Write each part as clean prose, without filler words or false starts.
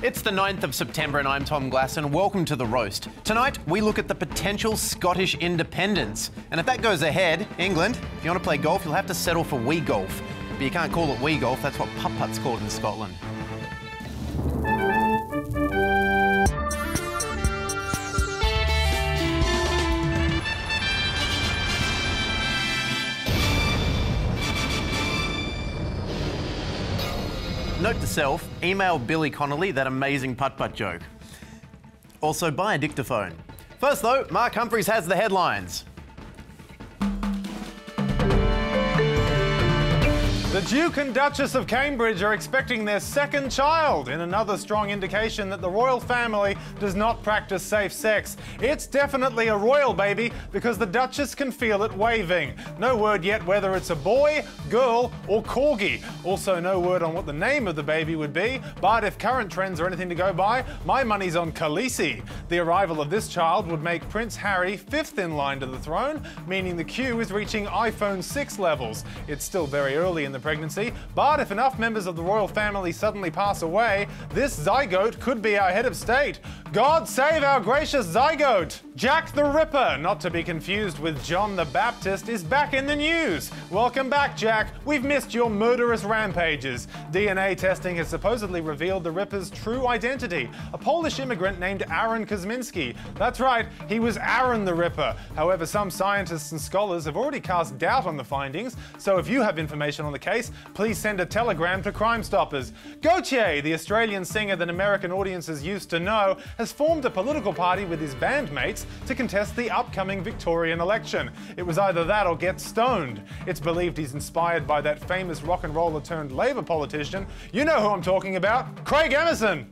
It's the 9th of September and I'm Tom Glass and welcome to The Roast. Tonight we look at the potential Scottish independence. And if that goes ahead, England, if you want to play golf, you'll have to settle for wee golf. But you can't call it wee golf, that's what putt-putt's called in Scotland. Note to self, email Billy Connolly that amazing putt-putt joke. Also buy a dictaphone. First though, Mark Humphries has the headlines. The Duke and Duchess of Cambridge are expecting their second child, in another strong indication that the royal family does not practice safe sex. It's definitely a royal baby because the Duchess can feel it waving. No word yet whether it's a boy, girl or corgi. Also no word on what the name of the baby would be, but if current trends are anything to go by, my money's on Khaleesi. The arrival of this child would make Prince Harry fifth in line to the throne, meaning the queue is reaching iPhone 6 levels. It's still very early in the pregnancy, but if enough members of the royal family suddenly pass away, this zygote could be our head of state. God save our gracious zygote! Jack the Ripper, not to be confused with John the Baptist, is back in the news. Welcome back, Jack. We've missed your murderous rampages. DNA testing has supposedly revealed the Ripper's true identity, a Polish immigrant named Aaron Kosminski. That's right, he was Aaron the Ripper. However, some scientists and scholars have already cast doubt on the findings, so if you have information on the case, please send a telegram to Crime Stoppers. Gotye, the Australian singer that American audiences used to know, has formed a political party with his bandmates to contest the upcoming Victorian election. It was either that or get stoned. It's believed he's inspired by that famous rock and roller turned Labour politician. You know who I'm talking about, Craig Emerson.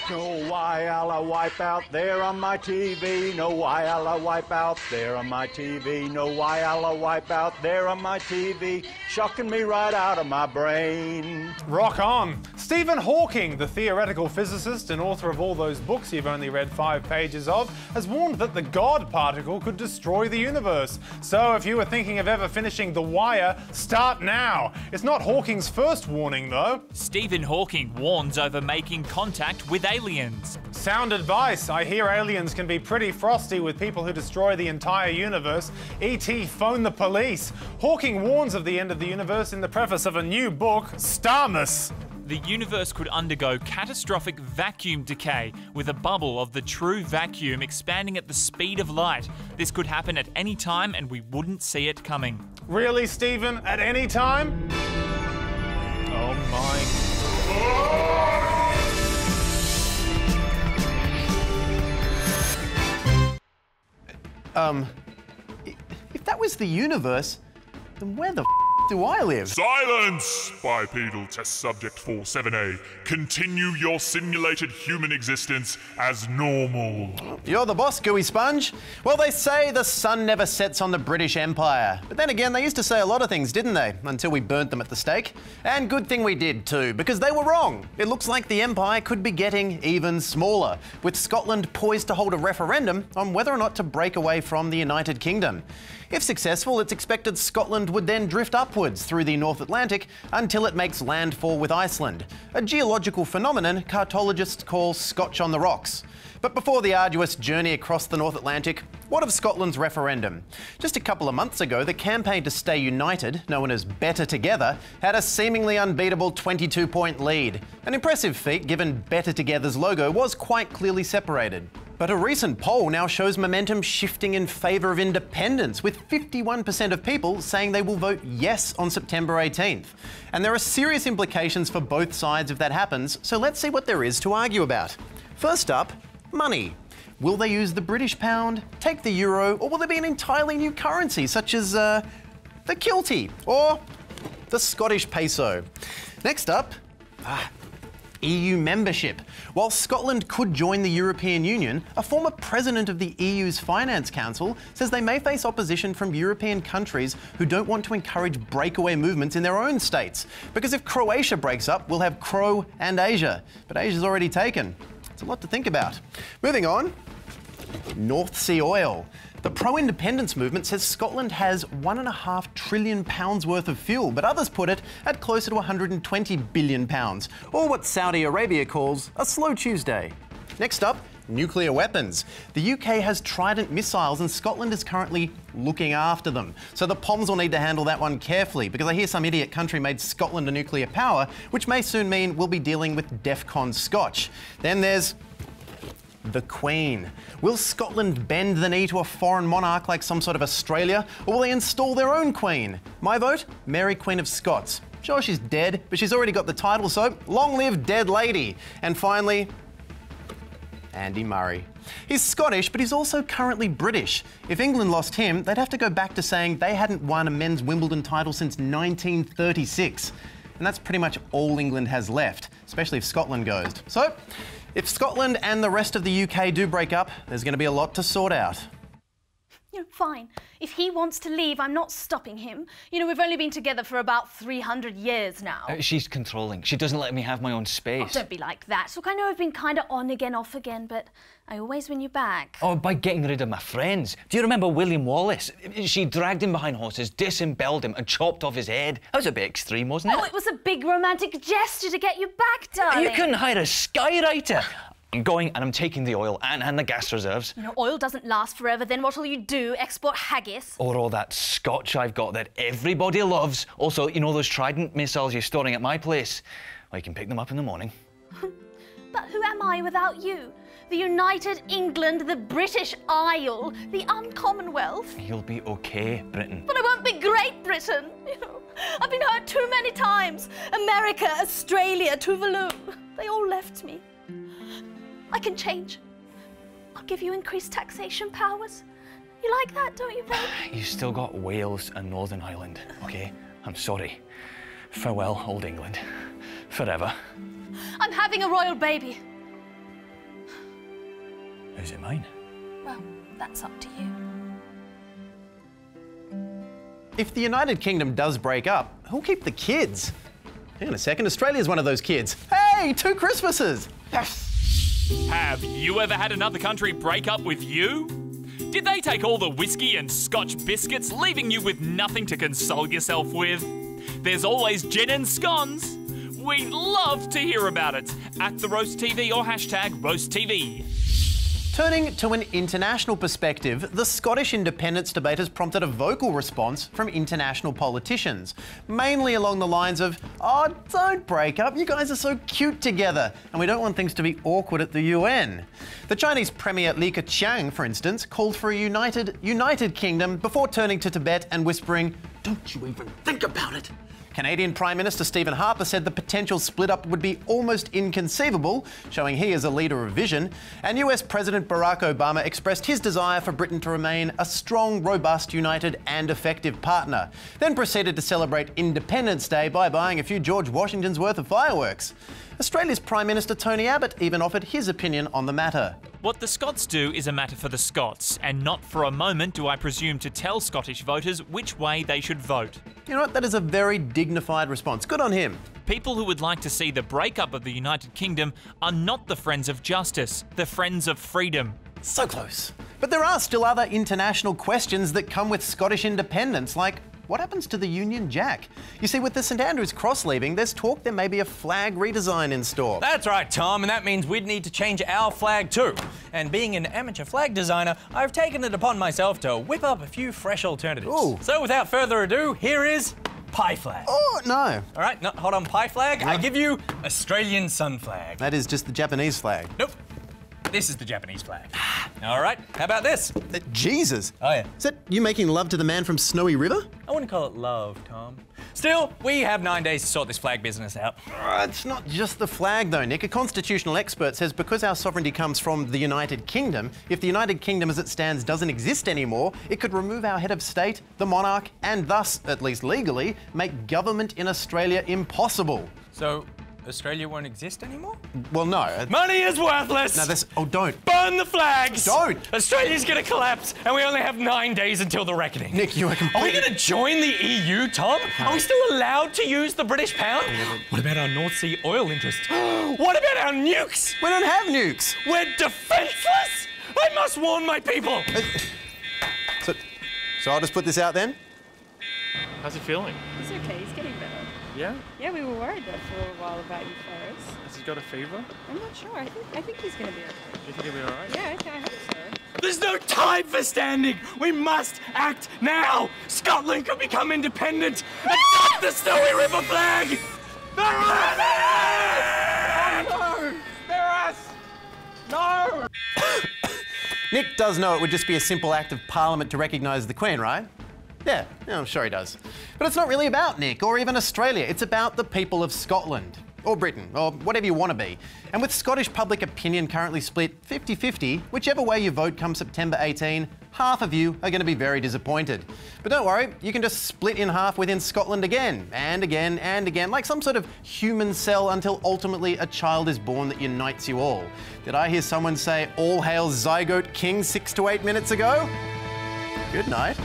No why I'll wipe out there on my TV. No why I'll wipe out there on my TV. No why I'll wipe out there on my TV. Shocking me right out of my brain. Rock on. Stephen Hawking, the theoretical physicist and author of all those books you've only read 5 pages of, has warned that the God particle could destroy the universe. So if you were thinking of ever finishing The Wire, start now. It's not Hawking's first warning though. Stephen Hawking warns over making contact with aliens. Sound advice. I hear aliens can be pretty frosty with people who destroy the entire universe. E.T. phone the police. Hawking warns of the end of the universe in the preface of a new book, Starmus. The universe could undergo catastrophic vacuum decay, with a bubble of the true vacuum expanding at the speed of light. This could happen at any time and we wouldn't see it coming. Really, Stephen? At any time? Oh my... If that was the universe, then where the do I live? Silence! Bipedal test subject 47A. Continue your simulated human existence as normal. You're the boss, gooey sponge. Well, they say the sun never sets on the British Empire. But then again, they used to say a lot of things, didn't they? Until we burnt them at the stake. And good thing we did too, because they were wrong. It looks like the empire could be getting even smaller, with Scotland poised to hold a referendum on whether or not to break away from the United Kingdom. If successful, it's expected Scotland would then drift upwards through the North Atlantic until it makes landfall with Iceland, a geological phenomenon cartologists call Scotch on the rocks. But before the arduous journey across the North Atlantic, what of Scotland's referendum? Just a couple of months ago, the campaign to stay united, known as Better Together, had a seemingly unbeatable 22-point lead. An impressive feat given Better Together's logo was quite clearly separated. But a recent poll now shows momentum shifting in favour of independence, with 51% of people saying they will vote yes on September 18th. And there are serious implications for both sides if that happens, so let's see what there is to argue about. First up, money. Will they use the British pound, take the euro, or will there be an entirely new currency such as the kiltie or the Scottish peso? Next up, EU membership. While Scotland could join the European Union, a former president of the EU's Finance Council says they may face opposition from European countries who don't want to encourage breakaway movements in their own states. Because if Croatia breaks up, we'll have Cro and Asia. But Asia's already taken. It's a lot to think about. Moving on. North Sea oil. The pro-independence movement says Scotland has £1.5 trillion worth of fuel, but others put it at closer to £120 billion, or what Saudi Arabia calls a slow Tuesday. Next up, nuclear weapons. The UK has Trident missiles and Scotland is currently looking after them. So the Poms will need to handle that one carefully, because I hear some idiot country made Scotland a nuclear power, which may soon mean we'll be dealing with DEFCON Scotch. Then there's the Queen. Will Scotland bend the knee to a foreign monarch like some sort of Australia, or will they install their own Queen? My vote, Mary Queen of Scots. Sure, she's dead, but she's already got the title, so long live dead lady. And finally, Andy Murray. He's Scottish, but he's also currently British. If England lost him, they'd have to go back to saying they hadn't won a men's Wimbledon title since 1936. And that's pretty much all England has left, especially if Scotland goes. So, if Scotland and the rest of the UK do break up, there's going to be a lot to sort out. Fine. If he wants to leave, I'm not stopping him. We've only been together for about 300 years now. She's controlling. She doesn't let me have my own space. Oh, don't be like that. Look, I know I've been kind of on again, off again, but I always win you back. Oh, by getting rid of my friends. Do you remember William Wallace? She dragged him behind horses, disemboweled him and chopped off his head. That was a bit extreme, wasn't it? Oh, it was a big romantic gesture to get you back, darling. You couldn't hire a skywriter. I'm going and I'm taking the oil and the gas reserves. Oil doesn't last forever, then what'll you do? Export haggis? Or all that scotch I've got that everybody loves. Also, those Trident missiles you're storing at my place? Well, you can pick them up in the morning. But who am I without you? The United England, the British Isle, the Uncommonwealth. You'll be okay, Britain. But I won't be Great Britain. I've been hurt too many times. America, Australia, Tuvalu. They all left me. I can change. I'll give you increased taxation powers. You like that, don't you, babe? You still got Wales and Northern Ireland, okay? I'm sorry. Farewell, old England. Forever. I'm having a royal baby. Is it mine? Well, that's up to you. If the United Kingdom does break up, who'll keep the kids? Hang on a second, Australia's one of those kids. Hey, 2 Christmases! Have you ever had another country break up with you? Did they take all the whiskey and Scotch biscuits, leaving you with nothing to console yourself with? There's always gin and scones. We'd love to hear about it. At the Roast TV or hashtag RoastTV. Turning to an international perspective, the Scottish independence debate has prompted a vocal response from international politicians, mainly along the lines of, oh, don't break up, you guys are so cute together, and we don't want things to be awkward at the UN. The Chinese Premier Li Keqiang, for instance, called for a united kingdom before turning to Tibet and whispering, don't you even think about it. Canadian Prime Minister Stephen Harper said the potential split-up would be almost inconceivable, showing he is a leader of vision. And US President Barack Obama expressed his desire for Britain to remain a strong, robust, united and effective partner, then proceeded to celebrate Independence Day by buying a few George Washington's worth of fireworks. Australia's Prime Minister Tony Abbott even offered his opinion on the matter. What the Scots do is a matter for the Scots, and not for a moment do I presume to tell Scottish voters which way they should vote. You know what? That is a very dignified response. Good on him. People who would like to see the breakup of the United Kingdom are not the friends of justice, the friends of freedom. So close. But there are still other international questions that come with Scottish independence, like what happens to the Union Jack? You see, with the St Andrew's Cross leaving, there's talk there may be a flag redesign in store. That's right, Tom, and that means we'd need to change our flag too. And being an amateur flag designer, I've taken it upon myself to whip up a few fresh alternatives. Ooh. So without further ado, here is pie flag. Oh, no. All right, no, hold on, pie flag. I give you Australian sun flag. That is just the Japanese flag. Nope. This is the Japanese flag. All right, how about this? Jesus. Oh, yeah. Is that you making love to the man from Snowy River? I wouldn't call it love, Tom. Still, we have 9 days to sort this flag business out. It's not just the flag, though, Nick. A constitutional expert says because our sovereignty comes from the United Kingdom, if the United Kingdom as it stands doesn't exist anymore, it could remove our head of state, the monarch, and thus, at least legally, make government in Australia impossible. So, Australia won't exist anymore? Well, no. Money is worthless! No, that's... Oh, don't. Burn the flags! Don't! Australia's gonna collapse, and we only have 9 days until the reckoning. Nick, you are Are completely... we gonna join the EU, Tom? Are we still allowed to use the British pound? What about our North Sea oil interests? What about our nukes? We don't have nukes. We're defenseless! I must warn my people! So I'll just put this out then? How's he feeling? He's okay, he's getting better. Yeah? Yeah, we were worried there for a while about you, Ferris. Has he got a fever? I'm not sure. I think he's going to be okay. You think he'll be alright? Yeah, I hope so. There's no time for standing! We must act now! Scotland could become independent! Adopt the Snowy River flag! Oh, no! Ferris! No! Nick does know it would just be a simple act of Parliament to recognise the Queen, right? Yeah, I'm sure he does. But it's not really about Nick or even Australia. It's about the people of Scotland. Or Britain, or whatever you want to be. And with Scottish public opinion currently split 50-50, whichever way you vote come September 18, half of you are going to be very disappointed. But don't worry, you can just split in half within Scotland again, and again, and again, like some sort of human cell until ultimately a child is born that unites you all. Did I hear someone say, "All hail Zygote King" 6 to 8 minutes ago? Good night.